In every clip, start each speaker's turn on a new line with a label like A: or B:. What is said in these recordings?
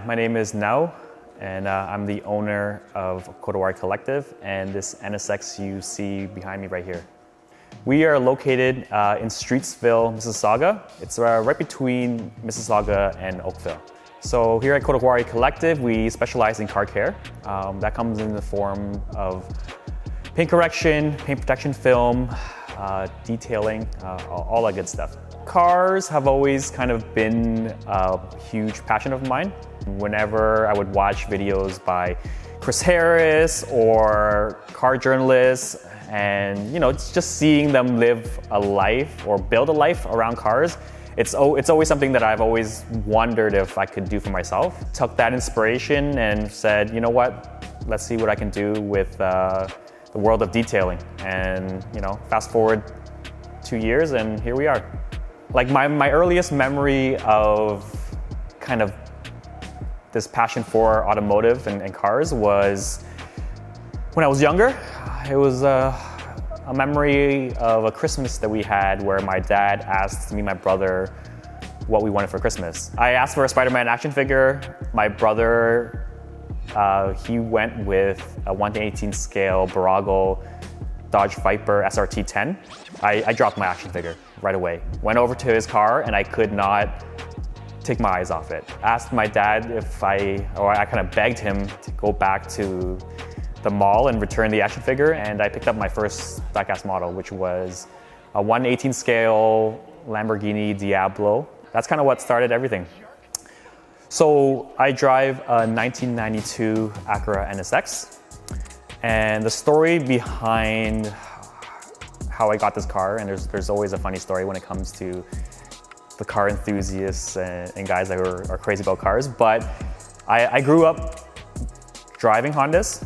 A: my name is Nao, and I'm the owner of Kodawari Collective and this NSX you see behind me right here. We are located in Streetsville, Mississauga. It's right between Mississauga and Oakville. So here at Kodawari Collective, we specialize in car care. That comes in the form of paint correction, paint protection film, detailing, all that good stuff. Cars have always kind of been a huge passion of mine. Whenever I would watch videos by Chris Harris or car journalists, and it's just seeing them live a life or build a life around cars, it's always something that I've always wondered if I could do for myself. Took that inspiration and said, you know what, let's see what I can do with the world of detailing. And fast forward 2 years and here we are. Like my earliest memory of kind of this passion for automotive and cars was when I was younger. It was a memory of a Christmas that we had where my dad asked me and my brother what we wanted for Christmas. I asked for a Spider-Man action figure. My brother, he went with a 1/18 scale Barago Dodge Viper SRT 10. I dropped my action figure right away. Went over to his car and I could not take my eyes off it. Asked my dad if I kind of begged him to go back to the mall and return the action figure, and I picked up my first diecast model, which was a 1/18 scale Lamborghini Diablo. That's kind of what started everything. So I drive a 1992 Acura NSX, and the story behind how I got this car, and there's always a funny story when it comes to the car enthusiasts and guys that are crazy about cars, but I grew up driving Hondas.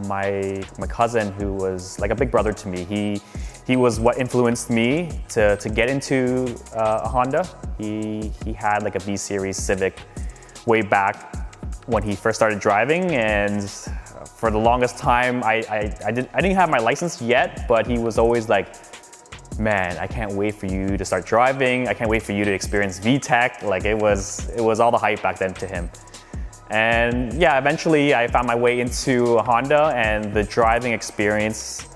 A: My cousin, who was like a big brother to me, he was what influenced me to get into a Honda. He had like a B Series Civic way back when he first started driving, and for the longest time I didn't have my license yet, but he was always like, man, I can't wait for you to start driving. I can't wait for you to experience VTEC. Like it was all the hype back then to him. And yeah, eventually I found my way into a Honda, and the driving experience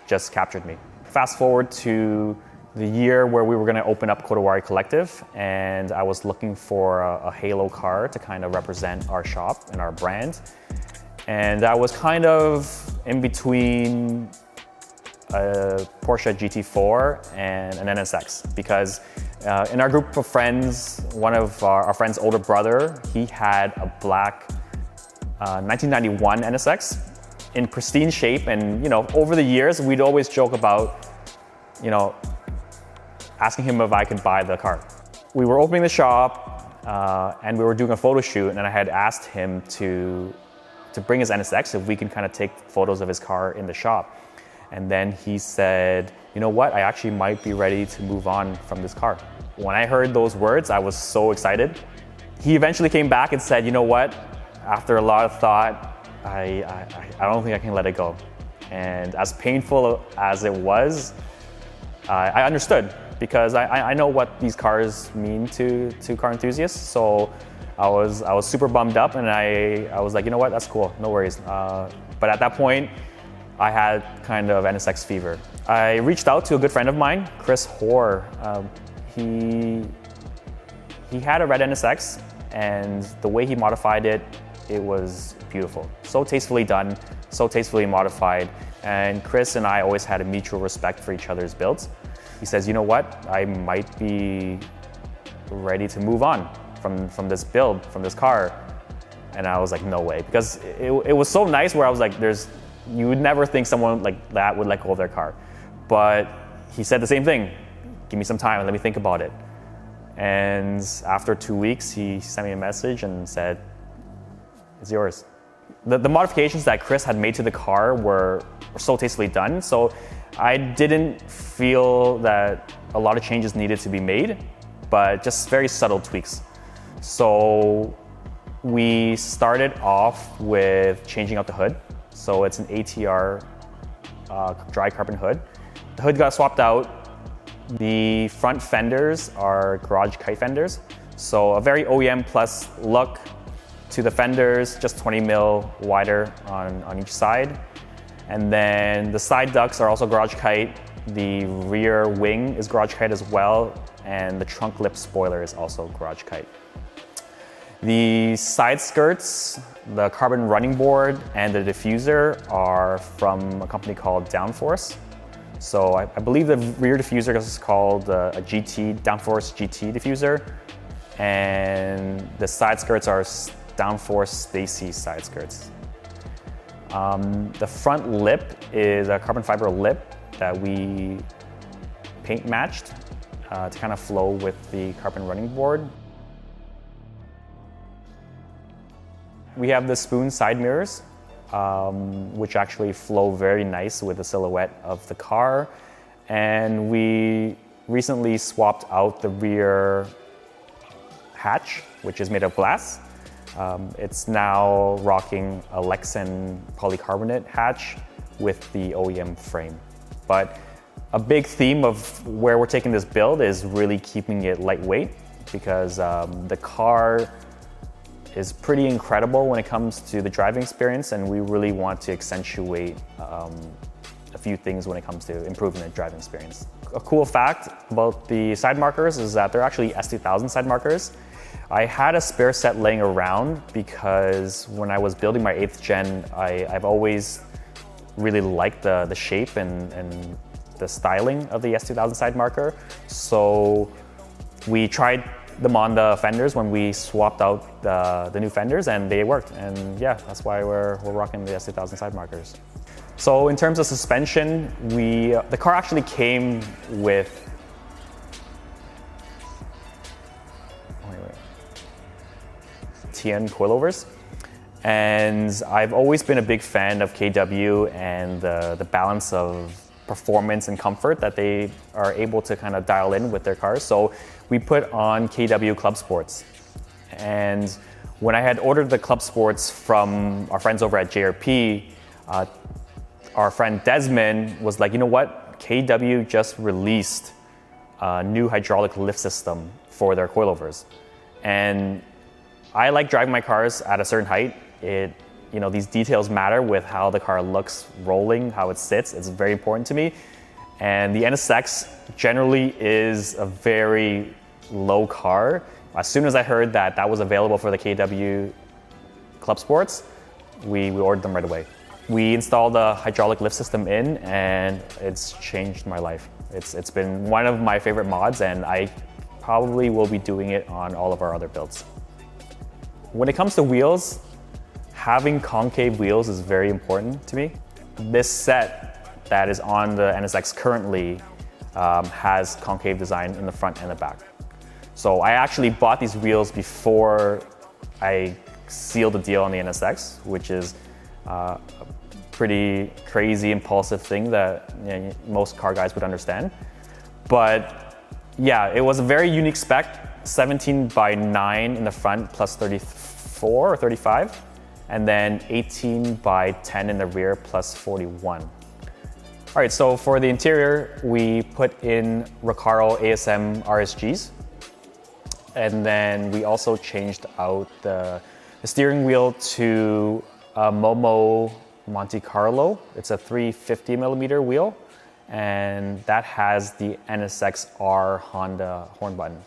A: just captured me. Fast forward to the year where we were going to open up Kodawari Collective, and I was looking for a halo car to kind of represent our shop and our brand. And I was kind of in between a Porsche GT4 and an NSX, because in our group of friends, one of our friend's older brother, he had a black 1991 NSX in pristine shape, and over the years we'd always joke about asking him if I could buy the car. We were opening the shop and we were doing a photo shoot, and I had asked him to bring his NSX if we can kind of take photos of his car in the shop. And then he said, you know what, I actually might be ready to move on from this car. When I heard those words, I was so excited. He eventually came back and said, you know what, after a lot of thought, I don't think I can let it go. And as painful as it was, I understood, because I know what these cars mean to car enthusiasts. So I was super bummed up, and I was like, you know what, that's cool, no worries. But at that point, I had kind of NSX fever. I reached out to a good friend of mine, Chris Hoare. He had a red NSX, and the way he modified it, it was beautiful. So tastefully done, so tastefully modified. And Chris and I always had a mutual respect for each other's builds. He says, you know what, I might be ready to move on from this build, from this car. And I was like, no way, because it was so nice where I was like, you would never think someone like that would let go of their car. But he said the same thing, give me some time and let me think about it. And after 2 weeks, he sent me a message and said, it's yours. The modifications that Chris had made to the car were so tastefully done, so I didn't feel that a lot of changes needed to be made, but just very subtle tweaks. So we started off with changing out the hood. So it's an ATR dry carbon hood. The hood got swapped out. The front fenders are garage kite fenders. So a very OEM plus look to the fenders, just 20 mil wider on each side. And then the side ducts are also garage kite. The rear wing is garage kite as well, and the trunk lip spoiler is also garage kite. The side skirts, the carbon running board, and the diffuser are from a company called Downforce. So I believe the rear diffuser is called a GT, Downforce GT diffuser, and the side skirts are Downforce Stacy side skirts. The front lip is a carbon fiber lip that we paint matched to kind of flow with the carbon running board. We have the spoon side mirrors, which actually flow very nice with the silhouette of the car. And we recently swapped out the rear hatch, which is made of glass. It's now rocking a Lexan polycarbonate hatch with the OEM frame. But a big theme of where we're taking this build is really keeping it lightweight, because the car is pretty incredible when it comes to the driving experience, and we really want to accentuate a few things when it comes to improving the driving experience. A cool fact about the side markers is that they're actually S2000 side markers. I had a spare set laying around because when I was building my 8th gen, I've always really liked the shape and the styling of the S2000 side marker. So we tried them on the fenders when we swapped out the new fenders, and they worked. And yeah, that's why we're rocking the S2000 side markers. So in terms of suspension, the car actually came with TN coilovers. And I've always been a big fan of KW and the balance of performance and comfort that they are able to kind of dial in with their cars. So we put on KW Club Sports. And when I had ordered the Club Sports from our friends over at JRP, our friend Desmond was like, you know what? KW just released a new hydraulic lift system for their coilovers. And I like driving my cars at a certain height. These details matter with how the car looks rolling, how it sits. It's very important to me. And the NSX generally is a very low car. As soon as I heard that was available for the KW Club Sports, we ordered them right away. We installed a hydraulic lift system in, and it's changed my life. It's been one of my favorite mods, and I probably will be doing it on all of our other builds. When it comes to wheels, having concave wheels is very important to me. This set that is on the NSX currently has concave design in the front and the back. So I actually bought these wheels before I sealed the deal on the NSX, which is a pretty crazy, impulsive thing that most car guys would understand. But yeah, it was a very unique spec, 17 by 9 in the front plus 34 or 35, and then 18 by 10 in the rear plus 41. All right, so for the interior, we put in Recaro ASM RSGs, and then we also changed out the steering wheel to a Momo Monte Carlo. It's a 350 millimeter wheel, and that has the NSX-R Honda horn button.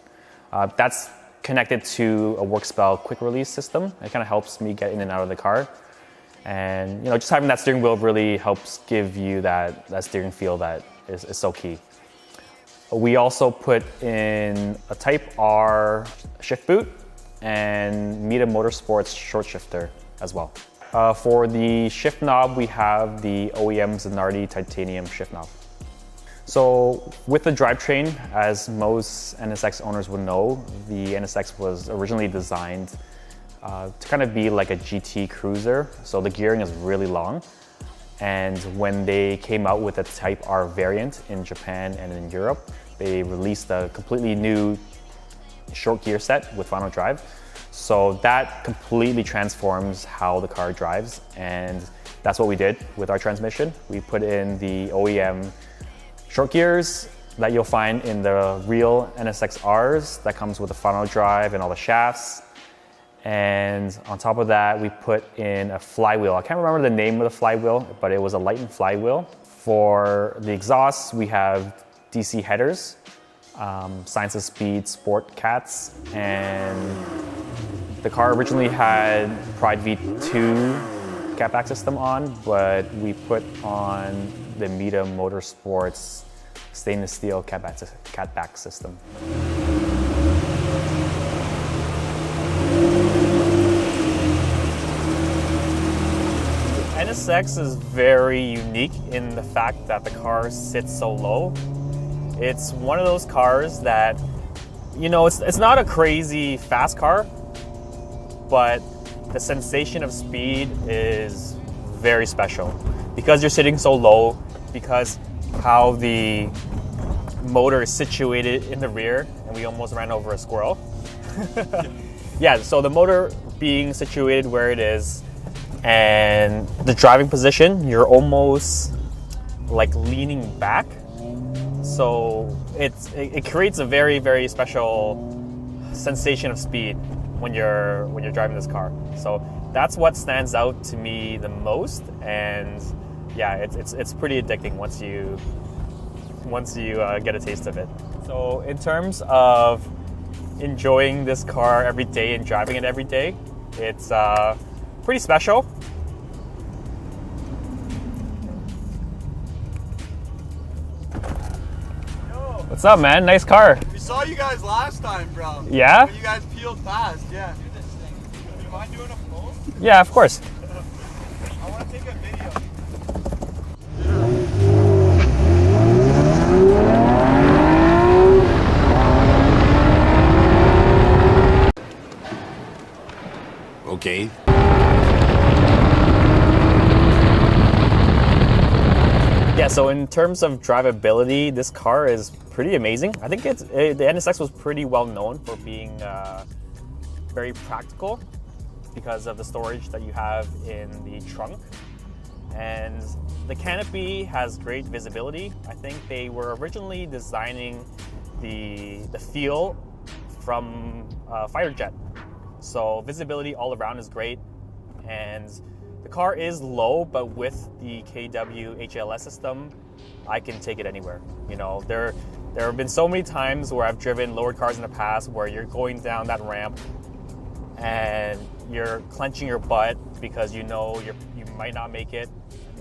A: That's connected to a Workspell quick release system. It kind of helps me get in and out of the car. And just having that steering wheel really helps give you that steering feel that is so key. We also put in a Type R shift boot and Mita Motorsports short shifter as well. For the shift knob, we have the OEM Zanardi titanium shift knob. So with the drivetrain, as most NSX owners would know, the NSX was originally designed to kind of be like a GT cruiser. So the gearing is really long. And when they came out with a Type R variant in Japan and in Europe, they released a completely new short gear set with final drive. So that completely transforms how the car drives. And that's what we did with our transmission. We put in the OEM short gears, that you'll find in the real NSX-Rs that comes with the front-wheel drive and all the shafts. And on top of that, we put in a flywheel. I can't remember the name of the flywheel, but it was a Lighten flywheel. For the exhausts, we have DC headers, Science of Speed Sport Cats, and the car originally had Pride V2 catback system on, but we put on the Mita Motorsports stainless steel catback system. NSX is very unique in the fact that the car sits so low. It's one of those cars that, you know, it's not a crazy fast car, but the sensation of speed is very special because you're sitting so low, because how the motor is situated in the rear, and we almost ran over a squirrel. Yeah, so the motor being situated where it is, and the driving position, you're almost like leaning back. So it creates a very, very special sensation of speed when you're driving this car. So that's what stands out to me the most, and yeah, it's pretty addicting once you get a taste of it. So in terms of enjoying this car every day and driving it every day, it's pretty special. What's up, man? Nice car.
B: We saw you guys last time, bro.
A: Yeah?
B: When you guys peeled past, yeah. Do this thing. Do you mind doing a flow?
A: Yeah, of course.
B: I want to take a video.
C: Okay.
A: Yeah, so in terms of drivability, this car is pretty amazing. I think the NSX was pretty well known for being very practical because of the storage that you have in the trunk. And the canopy has great visibility. I think they were originally designing the feel from a fighter jet. So visibility all around is great, and the car is low, but with the KW HLS system, I can take it anywhere. You know, there have been so many times where I've driven lowered cars in the past where you're going down that ramp and you're clenching your butt because you know you might not make it.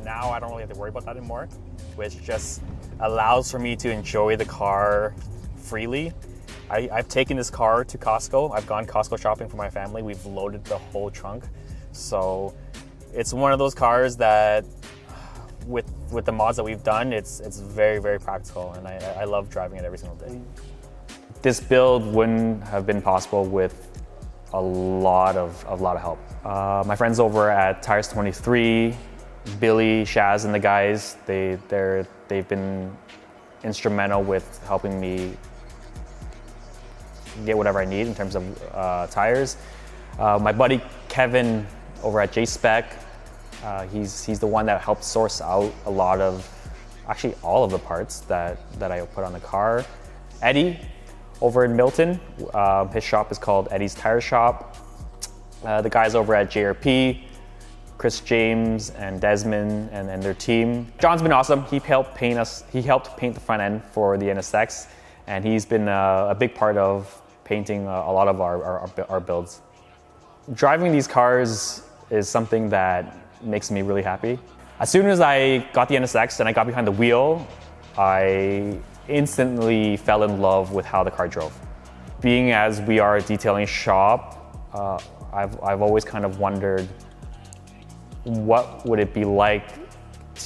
A: Now I don't really have to worry about that anymore, which just allows for me to enjoy the car freely. I've taken this car to Costco. I've gone Costco shopping for my family. We've loaded the whole trunk. So it's one of those cars that with the mods that we've done, it's very, very practical, and I love driving it every single day. This build wouldn't have been possible with a lot of help. My friends over at Tires 23, Billy, Shaz, and the guys, they've been instrumental with helping me get whatever I need in terms of tires. My buddy Kevin over at J-Spec, he's the one that helped source out a lot of, actually all of the parts that I put on the car. Eddie over in Milton, his shop is called Eddie's Tire Shop. The guys over at JRP, Chris James and Desmond and their team. John's been awesome. He helped paint the front end for the NSX, and he's been a big part of painting a lot of our builds. Driving these cars is something that makes me really happy. As soon as I got the NSX and I got behind the wheel, I instantly fell in love with how the car drove. Being as we are a detailing shop, I've always kind of wondered what would it be like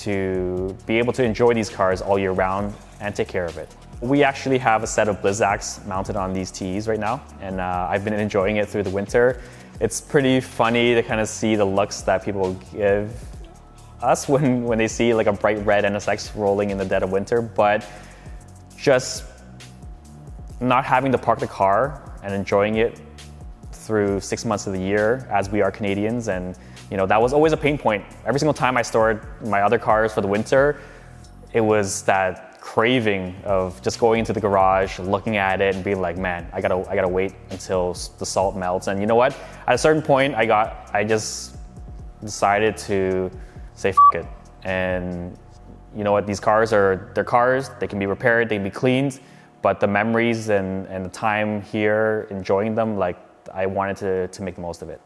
A: to be able to enjoy these cars all year round and take care of it. We actually have a set of Blizzaks mounted on these TEs right now, and I've been enjoying it through the winter. It's pretty funny to kind of see the looks that people give us when they see like a bright red NSX rolling in the dead of winter, but just not having to park the car and enjoying it through 6 months of the year as we are Canadians, and you know, that was always a pain point. Every single time I stored my other cars for the winter, it was that craving of just going into the garage, looking at it and being like, man, I gotta wait until the salt melts. And you know what? At a certain point, I just decided to say F it. And you know what? They're cars, they can be repaired, they can be cleaned, but the memories and the time here enjoying them, like I wanted to make the most of it.